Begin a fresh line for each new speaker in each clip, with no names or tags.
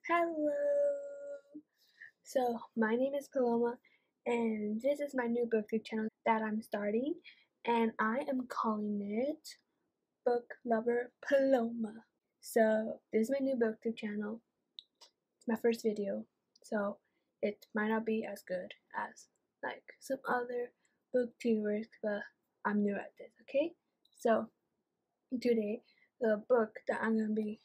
Hello! So, my name is Paloma, and this is my new booktube channel that I'm starting, and I am calling it Book Lover Paloma. So, this is my new booktube channel. It's my first video, so it might not be as good as like some other booktubers, but I'm new at this, okay? So, today, the book that I'm gonna be,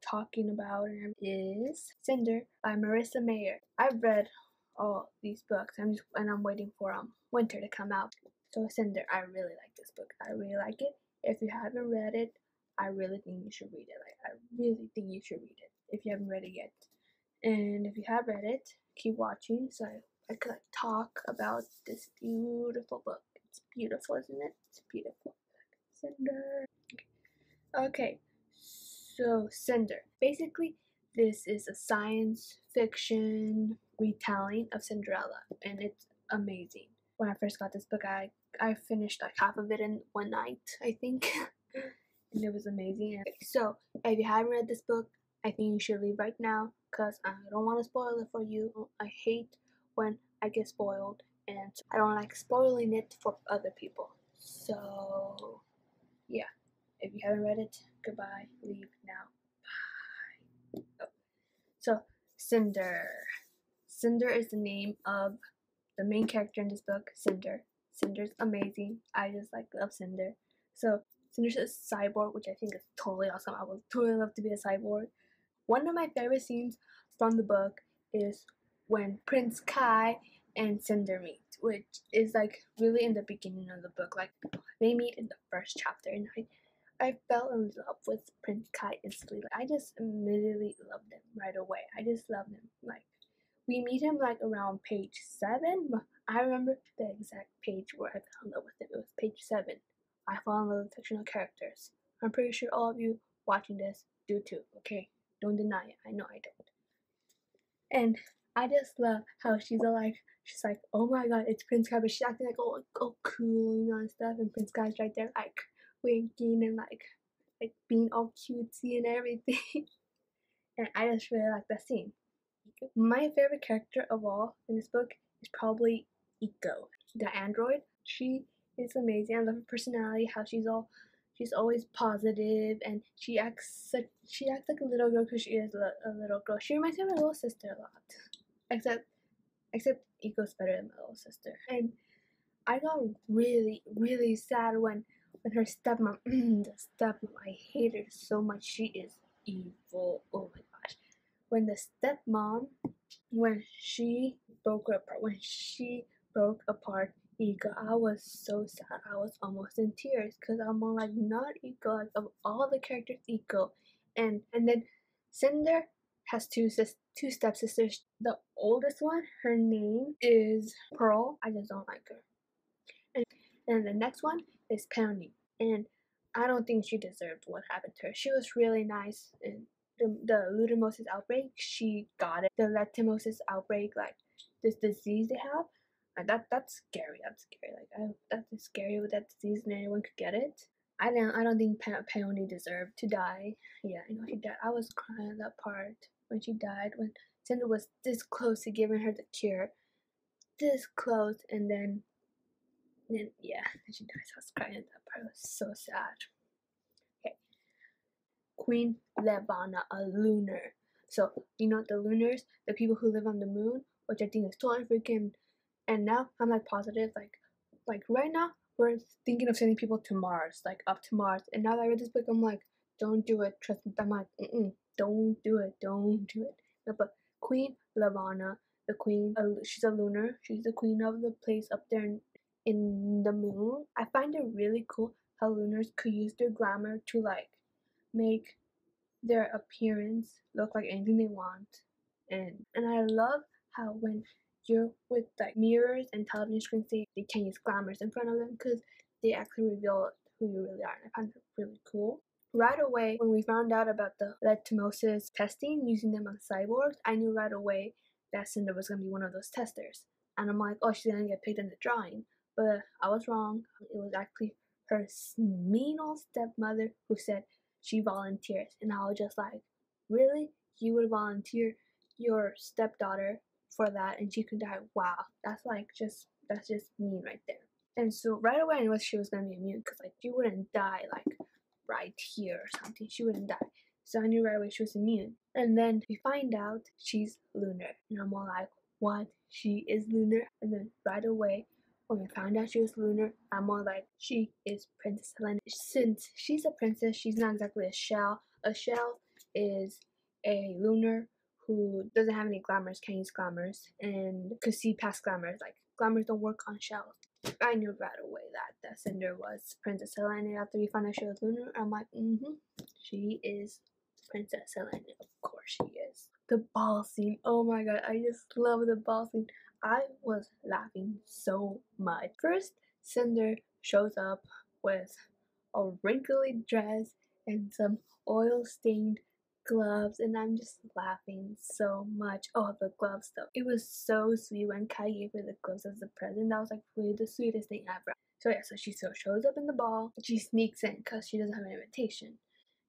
talking about is Cinder by Marissa Meyer. I've read all these books. I'm waiting for winter to come out. So Cinder, I really like this book. I really like it. If you haven't read it, I really think you should read it. I really think you should read it if you haven't read it yet. And if you have read it, keep watching so I could talk about this beautiful book. It's beautiful, isn't it? It's beautiful. Cinder. Okay, so Cinder. Basically, this is a science fiction retelling of Cinderella, and it's amazing. When I first got this book, I finished like half of it in one night, I think, and it was amazing. So, if you haven't read this book, I think you should leave right now, because I don't want to spoil it for you. I hate when I get spoiled, and I don't like spoiling it for other people. So, yeah. If you haven't read it, goodbye. Leave now. Bye. Oh. So, Cinder. Cinder is the name of the main character in this book, Cinder. Cinder's amazing. I just love Cinder. So, Cinder's a cyborg, which I think is totally awesome. I would totally love to be a cyborg. One of my favorite scenes from the book is when Prince Kai and Cinder meet, which is really in the beginning of the book. Like, they meet in the first chapter, and I fell in love with Prince Kai instantly. I just immediately loved him right away. I just loved him. We meet him around page 7. But I remember the exact page where I fell in love with him. It was page 7. I fall in love with fictional characters. I'm pretty sure all of you watching this do too, okay? Don't deny it. I know I don't. And I just love how she's like, oh my god, it's Prince Kai, but she's acting oh cool, and stuff, and Prince Kai's right there winking and being all cutesy and everything. And I just really like that scene. My favorite character of all in this book is probably Iko, the android. She is amazing. I love her personality, how she's always positive, and she acts like a little girl because she is a little girl. She reminds me of my little sister a lot. Except Iko's better than my little sister. And I got really, really sad when her stepmom, the stepmom, I hate her so much. She is evil. Oh my gosh. When the stepmom, when she broke apart Iko, I was so sad. I was almost in tears because I'm like, not Iko, of all the characters, Iko. And then Cinder has two stepsisters. The oldest one, her name is Pearl. I just don't like her. And the next one is Peony. And I don't think she deserved what happened to her. She was really nice. And the Ludomosis outbreak, she got it. The Letimosis outbreak, this disease they have, that's scary. That's scary. That's scary with that disease, and anyone could get it. I don't think Peony deserved to die. Yeah, she died. I was crying at that part when she died. When Cinder was this close to giving her the cure, this close, and then yeah, she dies. I was crying at that part. It was so sad. Okay. Queen Levana, a lunar. So, the lunars, the people who live on the moon, which I think is totally freaking. And now I'm positive, right now we're thinking of sending people to Mars, up to Mars. And now that I read this book, I'm like, don't do it. Trust me. I'm like, don't do it. Don't do it. No, but Queen Levana, the queen, she's a lunar. She's the queen of the place up there in the moon. I find it really cool how lunars could use their glamour to make their appearance look like anything they want. And I love how when you're with mirrors and television screens, they can use glamours in front of them because they actually reveal who you really are. And I find that really cool. Right away, when we found out about the Letimosis testing, using them on cyborgs, I knew right away that Cinder was going to be one of those testers. And I'm like, oh, she's going to get picked in the drawing. But I was wrong. It was actually her mean old stepmother who said she volunteers. And I was just like, really? you would volunteer your stepdaughter for that and she could die. Wow, that's just mean right there. And so right away I knew she was gonna be immune because like she wouldn't die like right here or something. She wouldn't die. So I knew right away she was immune. And then we find out she's lunar. And I'm all like, what? She is lunar? And then right away when we found out she was lunar, I'm all like, she is Princess Helena. Since she's a princess, she's not exactly a shell. A shell is a lunar who doesn't have any glamours, can't use glamours, and could see past glamours. Like, glamours don't work on shells. I knew right away that Cinder was Princess Helena. After we found out she was lunar, I'm like, she is Princess Helena. Of course she is. The ball scene, oh my god, I just love the ball scene. I was laughing so much. First, Cinder shows up with a wrinkly dress and some oil-stained gloves, and I'm just laughing so much. Oh, the gloves though. It was so sweet when Kai gave her the gloves as a present. That was like really the sweetest thing ever. So yeah, so she still shows up in the ball. She sneaks in because she doesn't have an invitation.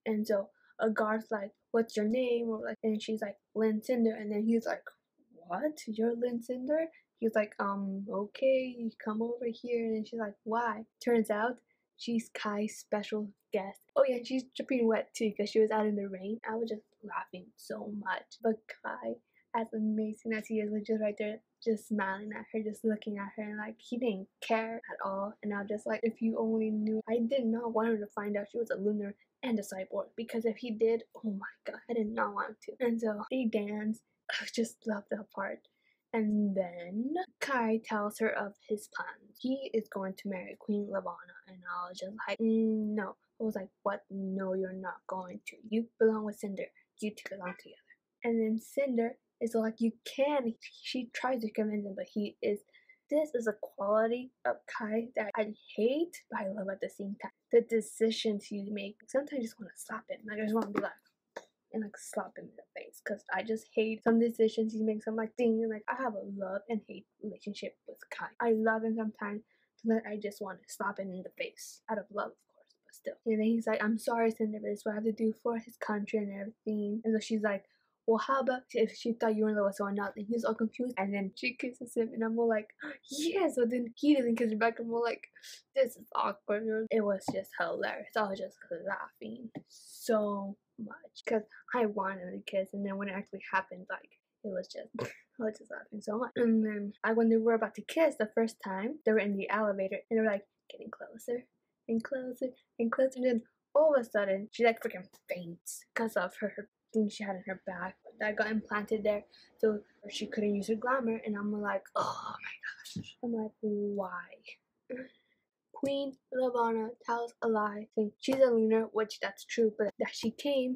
And so a guard's like, what's your name? Or like, and she's like, Lynn Cinder. And then he's like, what? You're Lynn Cinder? He's like, okay, you come over here. And then she's like, why? Turns out she's Kai's special guest. Oh yeah, she's dripping wet too because she was out in the rain. I was just laughing so much. But Kai, as amazing as he is, was just right there, just smiling at her, just looking at her, and like he didn't care at all. And I was just like, if you only knew, I did not want her to find out she was a lunar and a cyborg, because if he did, oh my god, I did not want to. And so they dance. I just love that part. And then Kai tells her of his plans. He is going to marry Queen Lavana, and I was just like, no. I was like, what? No, you're not going to. You belong with Cinder. You two belong together. And then Cinder is like, you can. She tries to convince him, but he is. This is a quality of Kai that I hate, but I love at the same time. The decisions he makes. Sometimes I just want to slap him. Like, I just want to be like, and like slap him in the face, because I just hate some decisions he makes. I'm like thinking like I have a love and hate relationship with Kai. I love him sometimes, but I just want to slap him in the face out of love, of course, but still. And then he's like, I'm sorry, Cinder, but it's what I have to do for his country and everything. And so she's like, well, how about if she thought you were in love with someone else? And he's all confused. And then she kisses him, and I'm all like, yes. But then he doesn't kiss her back. I'm all like, this is awkward. It was just hilarious. I was just laughing so much because I wanted to kiss, and then when it actually happened, like it was just, I was just laughing so much. And then when they were about to kiss the first time, they were in the elevator, and they were like getting closer and closer and closer. And then all of a sudden, she like freaking faints because of her thing she had in her back that got implanted there, so she couldn't use her glamour. And I'm like, oh my gosh. I'm like, why? Queen Lavana tells a lie, saying she's a lunar, which that's true, but that she came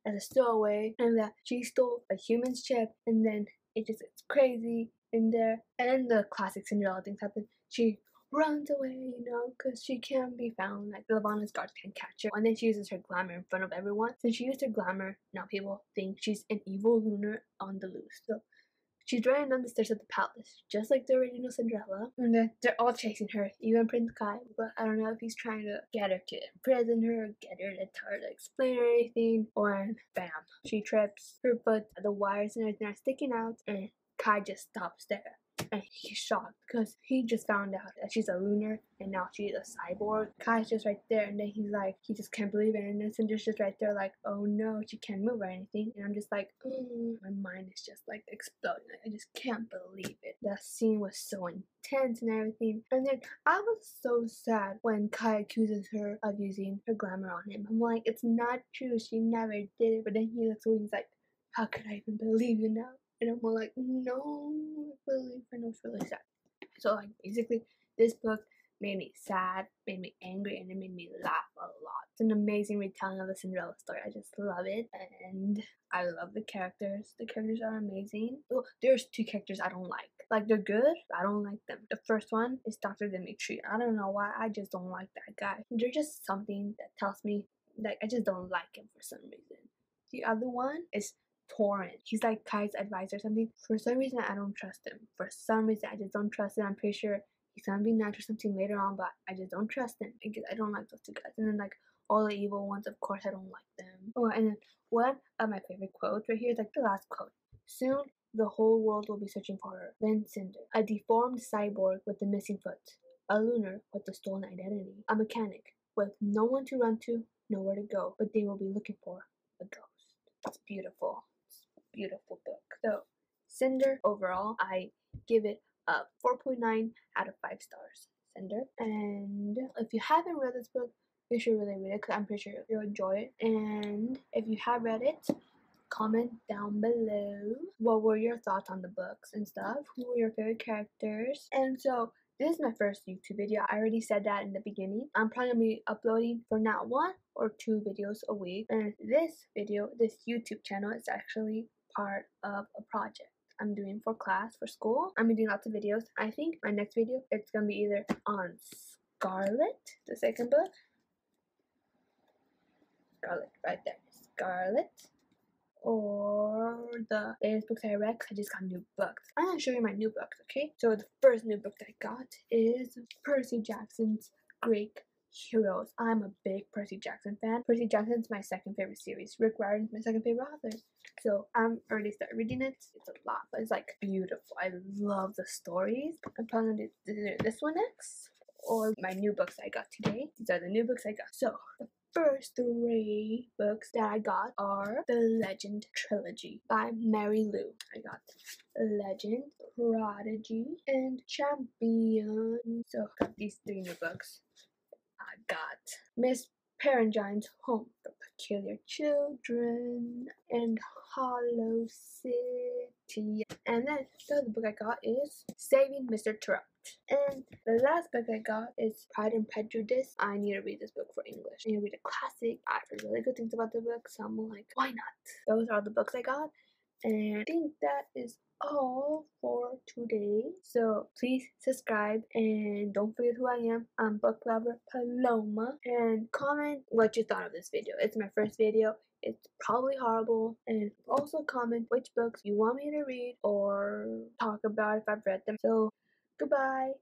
as a stowaway and that she stole a human's chip, and then it just gets crazy in there. And then the classic Cinderella things happen. She runs away, because she can't be found. Like, Lavana's guards can't catch her. And then she uses her glamour in front of everyone. Since she used her glamour, now people think she's an evil lunar on the loose. So she's running down the stairs of the palace, just like the original Cinderella. And then they're all chasing her, even Prince Kai. But I don't know if he's trying to get her to imprison her, get her to tell her to explain or anything. Or bam, she trips. Her foot, the wires and everything are sticking out, and Kai just stops there. And he's shocked because he just found out that she's a lunar and now she's a cyborg. Kai's just right there, and then he's like, he just can't believe it. And then Cinder's just right there like, oh no, she can't move or anything. And I'm just like, my mind is just like exploding. I just can't believe it. That scene was so intense and everything. And then I was so sad when Kai accuses her of using her glamour on him. I'm like, it's not true. She never did it. But then he looks away and he's like, how could I even believe you now? And I'm all like, no, I know it's really sad. So, like, basically, this book made me sad, made me angry, and it made me laugh a lot. It's an amazing retelling of the Cinderella story. I just love it, and I love the characters. The characters are amazing. Well, there's two characters I don't like. Like, they're good, but I don't like them. The first one is Dr. Dimitri. I don't know why, I just don't like that guy. There's just something that tells me, like, I just don't like him for some reason. The other one is Torrent. He's like Kai's advisor or something. For some reason, I don't trust him. For some reason, I just don't trust him. I'm pretty sure he's gonna be nice or something later on, but I just don't trust him because I don't like those two guys. And then, like, all the evil ones, of course, I don't like them. Oh, and then One of my favorite quotes right here is like the last quote. Soon, the whole world will be searching for her. Then Cinder, a deformed cyborg with a missing foot, a lunar with a stolen identity, a mechanic with no one to run to, nowhere to go, but they will be looking for a ghost. It's beautiful. It's a beautiful book. So, Cinder, overall, I give it a 4.9 out of 5 stars. Cinder. And if you haven't read this book, you should really read it because I'm pretty sure you'll enjoy it. And if you have read it, comment down below what were your thoughts on the books and stuff. Who were your favorite characters? And so this is my first YouTube video. I already said that in the beginning. I'm probably gonna be uploading for now 1 or 2 videos a week. And this video, this YouTube channel is actually part of a project I'm doing for class, for school. I'm doing lots of videos. I think my next video, it's gonna be either on Scarlet, the second book. Scarlet, right there. Scarlet. Or the latest books I read, I just got new books. I'm gonna show you my new books, okay? So the first new book that I got is Percy Jackson's Greek Heroes. I'm a big Percy Jackson fan. Percy Jackson's my second favorite series. Rick Riordan's my second favorite author. So I'm already started reading it. It's a lot, but it's like beautiful. I love the stories. I'm probably gonna do this one next. Or my new books I got today. These are the new books I got. So the first 3 books that I got are the Legend Trilogy by Mary Lou. I got Legend, Prodigy, and Champion. So I got these 3 new books. I got Miss Perengine's Home for Peculiar Children and Hollow City. And then the other book I got is Saving Mr. Truck. And the last book I got is Pride and Prejudice. I need to read this book for English. I need to read a classic. I've heard really good things about the book, so I'm like, why not? Those are the books I got. And I think that is all for today. So please subscribe and don't forget who I am. I'm book lover Paloma. And comment what you thought of this video. It's my first video. It's probably horrible. And also comment which books you want me to read or talk about if I've read them. So goodbye.